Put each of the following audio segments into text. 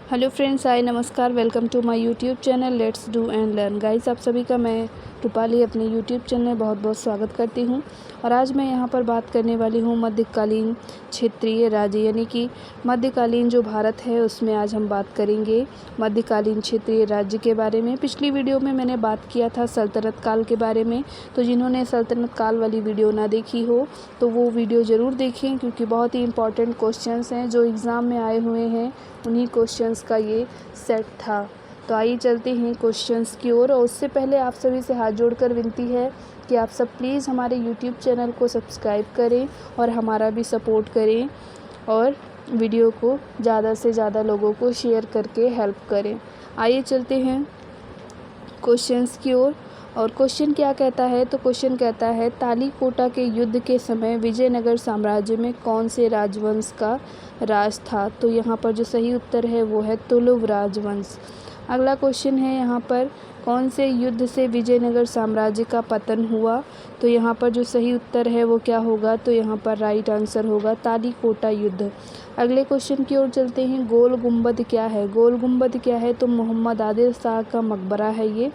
Hello friends, hi नमस्कार। Welcome to my YouTube channel let's do and learn. Guys, आप सभी का मैं रूपाली अपने यूट्यूब चैनल में बहुत बहुत स्वागत करती हूं। और आज मैं यहां पर बात करने वाली हूं मध्यकालीन क्षेत्रीय राज्य, यानी कि मध्यकालीन जो भारत है उसमें आज हम बात करेंगे मध्यकालीन क्षेत्रीय राज्य के बारे में। पिछली वीडियो में मैंने बात किया था सल्तनत काल के बारे में, तो जिन्होंने सल्तनत काल वाली वीडियो ना देखी हो तो वो वीडियो ज़रूर देखें, क्योंकि बहुत ही इंपॉर्टेंट क्वेश्चंस हैं जो एग्ज़ाम में आए हुए हैं। उन्हीं क्वेश्चंस का ये सेट था। तो आइए चलते हैं क्वेश्चंस की ओर। और उससे पहले आप सभी से हाथ जोड़कर विनती है कि आप सब प्लीज़ हमारे यूट्यूब चैनल को सब्सक्राइब करें और हमारा भी सपोर्ट करें, और वीडियो को ज़्यादा से ज़्यादा लोगों को शेयर करके हेल्प करें। आइए चलते हैं क्वेश्चंस की ओर। और क्वेश्चन क्या कहता है, तो क्वेश्चन कहता है तालीकोटा के युद्ध के समय विजयनगर साम्राज्य में कौन से राजवंश का राज था। तो यहाँ पर जो सही उत्तर है वो है तुलुव राजवंश। अगला क्वेश्चन है यहाँ पर कौन से युद्ध से विजयनगर साम्राज्य का पतन हुआ। तो यहाँ पर जो सही उत्तर है वो क्या होगा, तो यहाँ पर राइट आंसर होगा तालीकोटा युद्ध। अगले क्वेश्चन की ओर चलते हैं। गोल गुंबद क्या है। गोल गुंबद क्या है, तो मोहम्मद आदिल शाह का मकबरा है ये।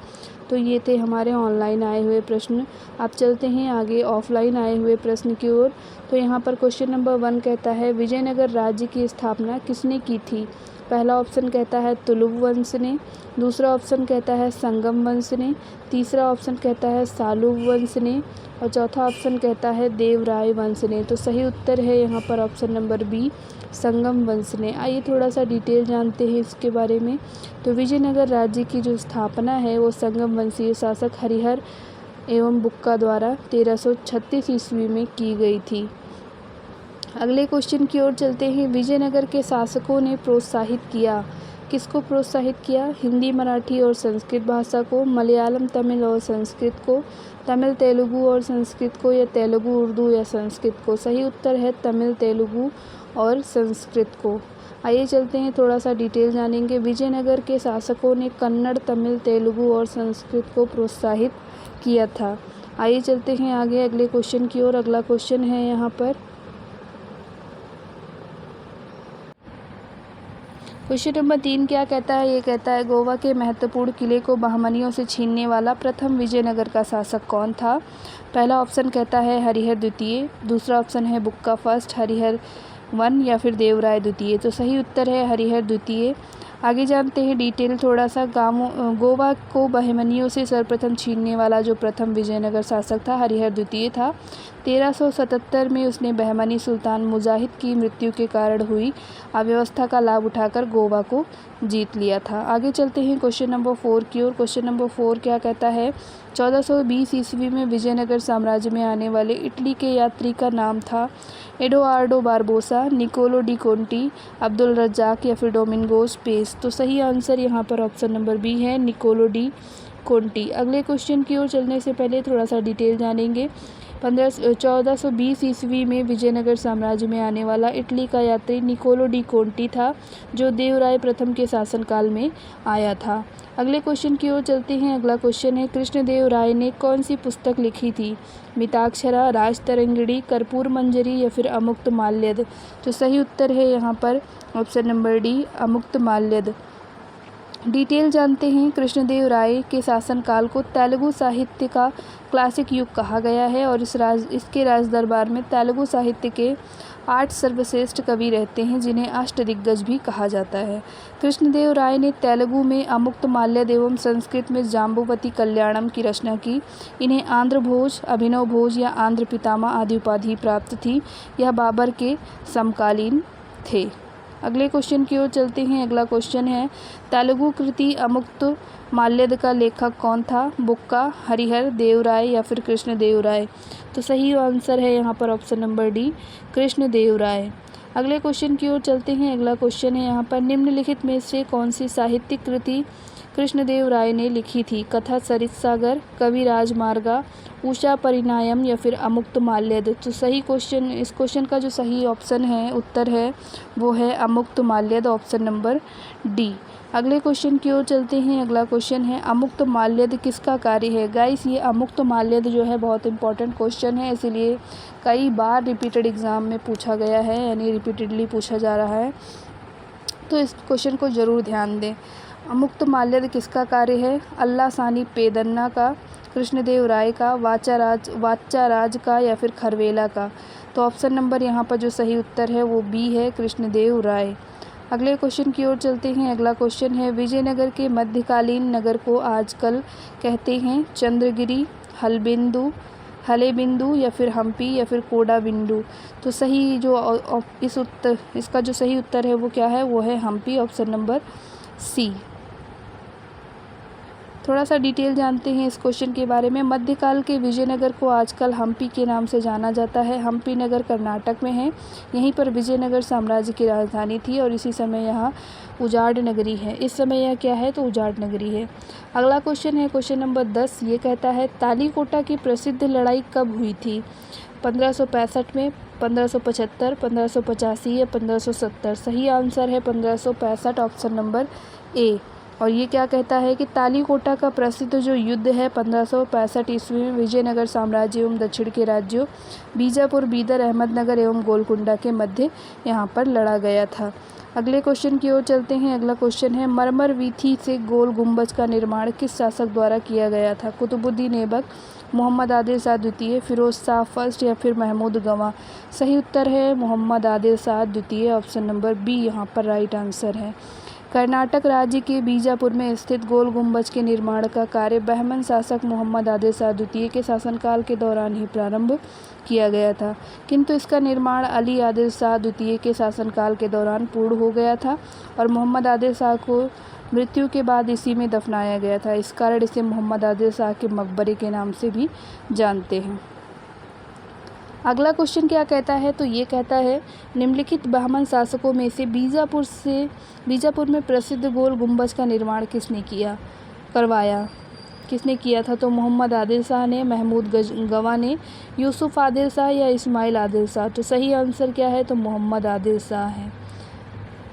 तो ये थे हमारे ऑनलाइन आए हुए प्रश्न। अब चलते हैं आगे ऑफलाइन आए हुए प्रश्न की ओर। तो यहाँ पर क्वेश्चन नंबर 1 कहता है विजयनगर राज्य की स्थापना किसने की थी। पहला ऑप्शन कहता है तुलुव वंश ने, दूसरा ऑप्शन कहता है संगम वंश ने, तीसरा ऑप्शन कहता है सालुव वंश ने, और चौथा ऑप्शन कहता है देवराय वंश ने। तो सही उत्तर है यहाँ पर ऑप्शन नंबर बी, संगम वंश ने। आइए थोड़ा सा डिटेल जानते हैं इसके बारे में। तो विजयनगर राज्य की जो स्थापना है वो संगम वंशीय शासक हरिहर एवं बुक्का द्वारा 1336 ईस्वी में की गई थी। अगले क्वेश्चन की ओर चलते हैं। विजयनगर के शासकों ने प्रोत्साहित किया, किसको प्रोत्साहित किया। हिंदी, मराठी और संस्कृत भाषा को, मलयालम, तमिल और संस्कृत को, तमिल, तेलुगु और संस्कृत को, या तेलुगु, उर्दू या संस्कृत को। सही उत्तर है तमिल, तेलुगु और संस्कृत को। आइए चलते हैं थोड़ा सा डिटेल जानेंगे। विजयनगर के शासकों ने कन्नड़, तमिल, तेलुगु और संस्कृत को प्रोत्साहित किया था। आइए चलते हैं आगे अगले क्वेश्चन की ओर। अगला क्वेश्चन है यहाँ पर क्वेश्चन नंबर 3 क्या कहता है। ये कहता है गोवा के महत्वपूर्ण किले को बहमनियों से छीनने वाला प्रथम विजयनगर का शासक कौन था। पहला ऑप्शन कहता है हरिहर द्वितीय, दूसरा ऑप्शन है बुक्का फर्स्ट, हरिहर 1 या फिर देवराय द्वितीय। तो सही उत्तर है हरिहर द्वितीय। आगे जानते हैं डिटेल थोड़ा सा। गोवा को बहमनियों से सर्वप्रथम छीनने वाला जो प्रथम विजयनगर शासक था हरिहर द्वितीय था। 1377 में उसने बहमनी सुल्तान मुजाहिद की मृत्यु के कारण हुई अव्यवस्था का लाभ उठाकर गोवा को जीत लिया था। आगे चलते हैं क्वेश्चन नंबर 4 की ओर। क्वेश्चन नंबर 4 क्या कहता है। 1420 ईस्वी में विजयनगर साम्राज्य में आने वाले इटली के यात्री का नाम था Eduardo Barbosa, Niccolo de Conti, Abdul Razzaq या फिर डोमिंगोस पेस। तो सही आंसर यहाँ पर ऑप्शन नंबर बी है, निकोलो डी कोंटी। अगले क्वेश्चन की ओर चलने से पहले थोड़ा सा डिटेल जानेंगे। 1420 ईस्वी में विजयनगर साम्राज्य में आने वाला इटली का यात्री निकोलो डी कोंटी था, जो देवराय प्रथम के शासनकाल में आया था। अगले क्वेश्चन की ओर चलते हैं। अगला क्वेश्चन है कृष्णदेव राय ने कौन सी पुस्तक लिखी थी। मिताक्षरा, राजतरंगिणी, कर्पूर मंजरी या फिर अमुक्त माल्यद। तो सही उत्तर है यहाँ पर ऑप्शन नंबर डी, अमुक्त माल्यद। डिटेल जानते हैं। कृष्णदेव राय के शासनकाल को तेलुगु साहित्य का क्लासिक युग कहा गया है, और इसके राज दरबार में तेलुगु साहित्य के 8 सर्वश्रेष्ठ कवि रहते हैं, जिन्हें अष्टदिग्गज भी कहा जाता है। कृष्णदेव राय ने तेलुगु में अमुक्त माल्यद एवं संस्कृत में जाम्बुवती कल्याणम की रचना की। इन्हें आंध्र भोज, अभिनव भोज या आंध्र पितामह आदि उपाधि प्राप्त थी। यह बाबर के समकालीन थे। अगले क्वेश्चन की ओर चलते हैं। अगला क्वेश्चन है तेलुगु कृति अमुक्त माल्यद का लेखक कौन था। बुक्का, हरिहर, देवराय या फिर कृष्णदेव राय। तो सही आंसर है यहाँ पर ऑप्शन नंबर डी, कृष्णदेव राय। अगले क्वेश्चन की ओर चलते हैं। अगला क्वेश्चन है यहाँ पर निम्नलिखित में से कौन सी साहित्यिक कृति कृष्णदेव राय ने लिखी थी। कथा सरित सागर, कवि राजमार्गा, उषा परिणायम या फिर अमुक्त माल्यद। तो सही क्वेश्चन, इस क्वेश्चन का जो सही ऑप्शन है, उत्तर है वो है अमुक्त माल्यद, ऑप्शन नंबर डी। अगले क्वेश्चन की ओर चलते हैं। अगला क्वेश्चन है अमुक्त माल्यद किसका कार्य है। गाइस, ये अमुक्त माल्यद जो है बहुत इंपॉर्टेंट क्वेश्चन है, इसीलिए कई बार रिपीटेड एग्जाम में पूछा गया है, यानी रिपीटेडली पूछा जा रहा है। तो इस क्वेश्चन को ज़रूर ध्यान दें। मुक्त माल्यद किसका कार्य है? अल्लाह सानी पेदन्ना का, कृष्णदेव राय का, वाचाराज का या फिर खरवेला का? तो ऑप्शन नंबर यहाँ पर जो सही उत्तर है वो बी है, कृष्णदेव राय। अगले क्वेश्चन की ओर चलते हैं। अगला क्वेश्चन है, विजयनगर के मध्यकालीन नगर को आजकल कहते हैं चंद्रगिरी, हलेबिंदु या फिर हम्पी या फिर कोडाबिंदु? तो सही जो इसका जो सही उत्तर है वो क्या है? वो है हम्पी, ऑप्शन नंबर सी। थोड़ा सा डिटेल जानते हैं इस क्वेश्चन के बारे में। मध्यकाल के विजयनगर को आजकल हम्पी के नाम से जाना जाता है। हम्पी नगर कर्नाटक में है। यहीं पर विजयनगर साम्राज्य की राजधानी थी और इसी समय यहाँ उजाड़ नगरी है। इस समय यह क्या है? तो उजाड़ नगरी है। अगला क्वेश्चन है क्वेश्चन नंबर 10। ये कहता है तालीकोटा की प्रसिद्ध लड़ाई कब हुई थी? 1565 में, 1575, 1585 या 1570? सही आंसर है 1565, ऑप्शन नंबर ए। और ये क्या कहता है कि तालीकोटा का प्रसिद्ध जो युद्ध है 1565 ईस्वी में विजयनगर साम्राज्य एवं दक्षिण के राज्यों बीजापुर, बीदर, अहमदनगर एवं गोलकुंडा के मध्य यहाँ पर लड़ा गया था। अगले क्वेश्चन की ओर चलते हैं। अगला क्वेश्चन है, मरमर वीथी से गोल गुंबज का निर्माण किस शासक द्वारा किया गया था? कुतुबुद्दीन ऐबक, मोहम्मद आदिल शाह द्वितीय, फिरोज शाह फर्स्ट या फिर महमूद गवाह? सही उत्तर है मोहम्मद आदिल शाह द्वितीय, ऑप्शन नंबर बी यहाँ पर राइट आंसर है। कर्नाटक राज्य के बीजापुर में स्थित गोल गुंबज के निर्माण का कार्य बहमन शासक मोहम्मद आदिल शाह द्वितीय के शासनकाल के दौरान ही प्रारंभ किया गया था, किंतु इसका निर्माण अली आदिल शाह द्वितीय के शासनकाल के दौरान पूर्ण हो गया था और मोहम्मद आदिल शाह को मृत्यु के बाद इसी में दफनाया गया था। इस कारण इसे मोहम्मद आदिल शाह के मकबरे के नाम से भी जानते हैं। अगला क्वेश्चन क्या कहता है? तो ये कहता है निम्नलिखित ब्राह्मण शासकों में से बीजापुर में प्रसिद्ध गोल गुंबज का निर्माण किसने किया था? तो मोहम्मद आदिल शाह ने, महमूद गवाह ने, यूसुफ आदिल शाह या इस्माइल आदिल शाह? तो सही आंसर क्या है? तो मोहम्मद आदिल शाह है।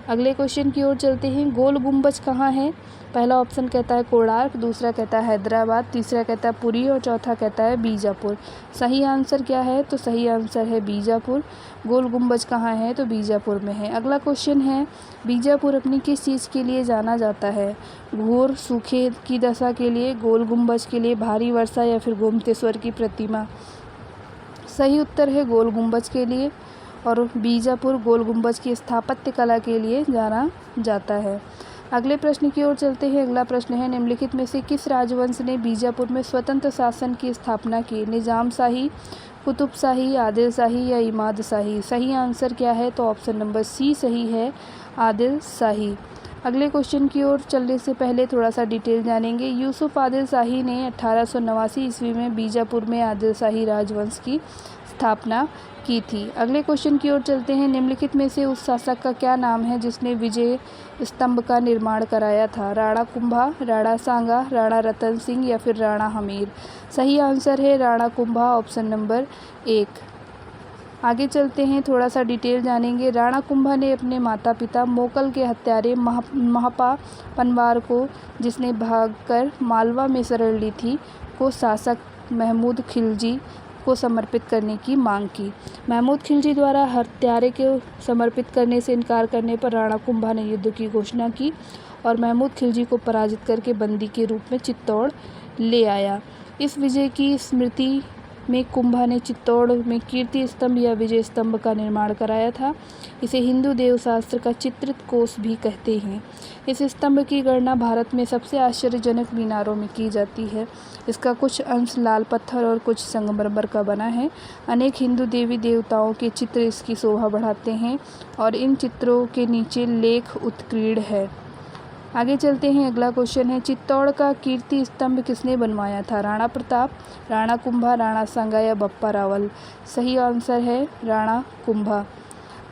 अगले क्वेश्चन की ओर चलते हैं। गोल गुंबज कहाँ है? पहला ऑप्शन कहता है कोणार्क, दूसरा कहता है हैदराबाद, तीसरा कहता है पुरी और चौथा कहता है बीजापुर। सही आंसर क्या है? तो सही आंसर है बीजापुर। गोल गुंबज कहाँ है? तो बीजापुर में है। अगला क्वेश्चन है, बीजापुर अपनी किस चीज़ के लिए जाना जाता है? घोर सूखे की दशा के लिए, गोल गुंबज के लिए, भारी वर्षा या फिर गोमतेश्वर की प्रतिमा? सही उत्तर है गोल गुंबज के लिए और बीजापुर गोल गुंबज की स्थापत्य कला के लिए जाना जाता है। अगले प्रश्न की ओर चलते हैं। अगला प्रश्न है, निम्नलिखित में से किस राजवंश ने बीजापुर में स्वतंत्र शासन की स्थापना की? निजाम शाही, कुतुब शाही, आदिल शाही या इमाद शाही? सही आंसर क्या है? तो ऑप्शन नंबर सी सही है, आदिल शाही। अगले क्वेश्चन की ओर चलने से पहले थोड़ा सा डिटेल जानेंगे। यूसुफ आदिल शाही ने 1889 ईस्वी में बीजापुर में आदिल शाही राजवंश की स्थापना की थी। अगले क्वेश्चन की ओर चलते हैं। निम्नलिखित में से उस शासक का क्या नाम है जिसने विजय स्तंभ का निर्माण कराया था? राणा कुंभा, राणा सांगा, राणा रतन सिंह या फिर राणा हमीर? सही आंसर है राणा कुंभा, ऑप्शन नंबर 1। आगे चलते हैं, थोड़ा सा डिटेल जानेंगे। राणा कुंभा ने अपने माता पिता मोकल के हत्यारे महापा पनवार को, जिसने भागकर मालवा में शरण ली थी, को शासक महमूद खिलजी को समर्पित करने की मांग की। महमूद खिलजी द्वारा हत्यारे को समर्पित करने से इनकार करने पर राणा कुंभा ने युद्ध की घोषणा की और महमूद खिलजी को पराजित करके बंदी के रूप में चित्तौड़ ले आया। इस विजय की स्मृति में कुंभा ने चित्तौड़ में कीर्ति स्तंभ या विजय स्तंभ का निर्माण कराया था। इसे हिंदू देवशास्त्र का चित्रित कोष भी कहते हैं। इस स्तंभ की गणना भारत में सबसे आश्चर्यजनक मीनारों में की जाती है। इसका कुछ अंश लाल पत्थर और कुछ संगमरमर का बना है। अनेक हिंदू देवी देवताओं के चित्र इसकी शोभा बढ़ाते हैं और इन चित्रों के नीचे लेख उत्कीर्ण है। आगे चलते हैं, अगला क्वेश्चन है, चित्तौड़ का कीर्ति स्तंभ किसने बनवाया था? राणा प्रताप, राणा कुंभा, राणा सांगा या बप्पा रावल? सही आंसर है राणा कुंभा।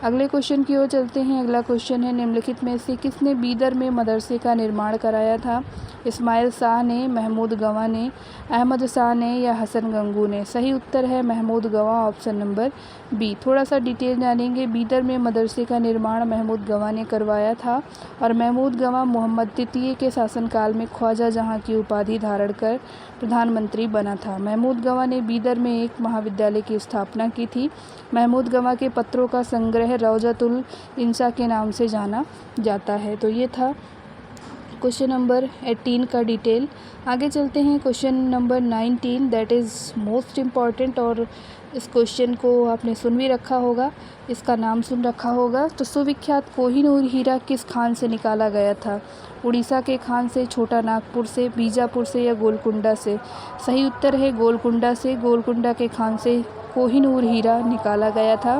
अगले क्वेश्चन की ओर चलते हैं। अगला क्वेश्चन है, निम्नलिखित में से किसने बीदर में मदरसे का निर्माण कराया था? इस्माइल शाह ने, महमूद गवाह ने, अहमद शाह ने या हसन गंगू ने? सही उत्तर है महमूद गवाह, ऑप्शन नंबर बी। थोड़ा सा डिटेल जानेंगे। बीदर में मदरसे का निर्माण महमूद गवाह ने करवाया था और महमूद गवाह मोहम्मद तृतीय के शासनकाल में ख्वाजा जहां की उपाधि धारण कर प्रधानमंत्री बना था। महमूद गवाह ने बीदर में एक महाविद्यालय की स्थापना की थी। महमूद गवाह के पत्रों का संग्रह है रौज़तुल इंसा के नाम से जाना जाता है। तो ये था क्वेश्चन नंबर 18 का डिटेल। आगे चलते हैं question number 19, that is most important, और इस क्वेश्चन को आपने सुन भी रखा होगा, इसका नाम सुन रखा होगा। तो सुविख्यात कोहिनूर हीरा किस खान से निकाला गया था? उड़ीसा के खान से, छोटा नागपुर से, बीजापुर से या गोलकुंडा से? सही उत्तर है गोलकुंडा से। गोलकुंडा के खान से कोहिनूर हीरा निकाला गया था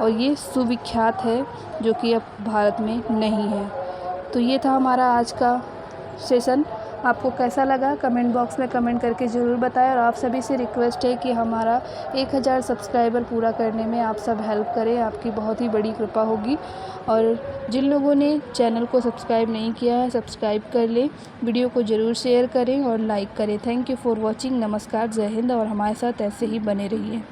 और ये सुविख्यात है, जो कि अब भारत में नहीं है। तो ये था हमारा आज का सेशन। आपको कैसा लगा कमेंट बॉक्स में कमेंट करके ज़रूर बताएं, और आप सभी से रिक्वेस्ट है कि हमारा 1000 सब्सक्राइबर पूरा करने में आप सब हेल्प करें, आपकी बहुत ही बड़ी कृपा होगी। और जिन लोगों ने चैनल को सब्सक्राइब नहीं किया है, सब्सक्राइब कर लें, वीडियो को ज़रूर शेयर करें और लाइक करें। Thank you for watching. नमस्कार, जय हिंद, और हमारे साथ ऐसे ही बने रहिए।